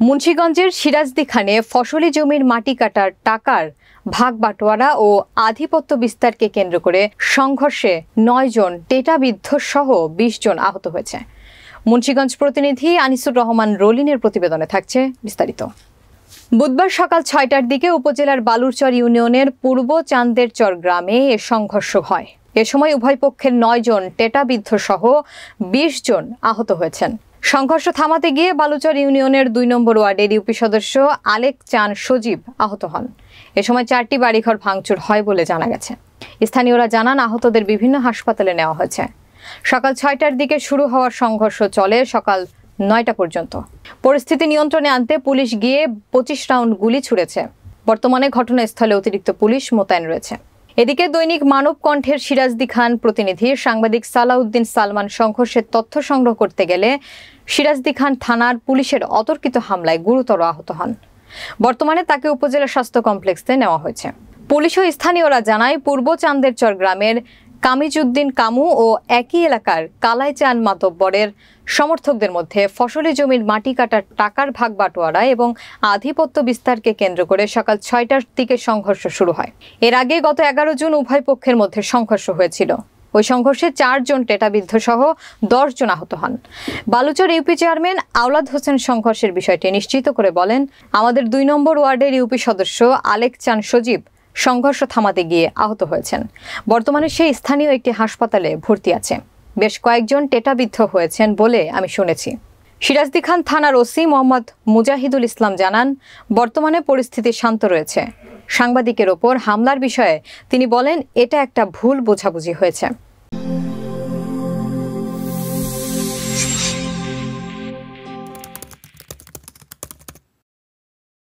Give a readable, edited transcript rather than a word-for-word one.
মুন্সিগঞ্জের সিরাজদিখানে ফসলি জমির মাটি কাটার টাকার ভাগ বাটোয়ারা ও আধিপত্য বিস্তারকে কেন্দ্র করে সংঘর্ষে ৯ জন টেটাবিদ্ধ সহ ২০ জন আহত হয়েছে। মুন্সিগঞ্জ প্রতিনিধি আনিসুর রহমান রলিনের প্রতিবেদনে থাকছে বিস্তারিত। বুধবার সকাল ৬টার দিকে উপজেলার বালুরচর ইউনিয়নের পূর্ব চান্দেরচর গ্রামে এ সংঘর্ষ হয়। এ সময় উভয় পক্ষের ৯ জন টেটাবিদ্ধ সহ ২০ জন আহত হয়েছেন। সংঘর্ষ থামাতে গিয়ে বালুচর ইউনিয়নের ২ নম্বর ওয়ার্ডের ইউপি সদস্য আলেক চান সজীব আহত হন। এ সময় ৪টি বাড়িঘর ভাঙচুর হয় বলে জানা গেছে। স্থানীয়রা জানান, আহতদের বিভিন্ন হাসপাতালে নেওয়া হয়েছে। সকাল ৬টার দিকে শুরু হওয়ার সংঘর্ষ চলে সকাল ৯টা পর্যন্ত। পরিস্থিতি নিয়ন্ত্রণে আনতে পুলিশ গিয়ে ২৫ রাউন্ড গুলি ছুড়েছে। বর্তমানে ঘটনাস্থলে অতিরিক্ত পুলিশ মোতায়েন রয়েছে। এদিকে দৈনিক মানব কণ্ঠের সিরাজদিখান প্রতিনিধি সাংবাদিক সালাউদ্দিন সালমান সংঘর্ষের তথ্য সংগ্রহ করতে গেলে সিরাজদিখান থানার পুলিশের অতর্কিত হামলায় গুরুতর আহত হন। বর্তমানে তাকে উপজেলা স্বাস্থ্য কমপ্লেক্সে নেওয়া হয়েছে। পুলিশ ও স্থানীয়রা জানায়, পূর্ব চান্দেরচর গ্রামের কামিজউদ্দিন কামু ও একই এলাকার কালাইচান মাতব্বরের সমর্থকদের মধ্যে ফসলি জমির মাটি কাটার টাকার ভাগ বাটোয়ারা এবং আধিপত্য বিস্তারকে কেন্দ্র করে সকাল ৬টার দিকে সংঘর্ষ শুরু হয়। এর আগে গত ১১ জুন উভয় পক্ষের মধ্যে সংঘর্ষ হয়েছিল। ওই সংঘর্ষে ৪ জন টেটাবিদ্ধ সহ ১০ জন আহত হন। বালুচর ইউপি চেয়ারম্যান আওলাদ হোসেন সংঘর্ষের বিষয়টি নিশ্চিত করে বলেন, আমাদের ২ নম্বর ওয়ার্ডের ইউপি সদস্য আলেক চান সজীব সংঘর্ষ থামাতে গিয়ে আহত হয়েছেন। বর্তমানে সেই স্থানীয় একটি হাসপাতালে ভর্তি আছে। বেশ কয়েকজন টেটাবিদ্ধ হয়েছেন বলে আমি শুনেছি। সিরাজদিখান থানার ওসি মোহাম্মদ মুজাহিদুল ইসলাম জানান, বর্তমানে পরিস্থিতি শান্ত রয়েছে। সাংবাদিকের ওপর হামলার বিষয়ে তিনি বলেন, এটা একটা ভুল বোঝাবুঝি হয়েছে।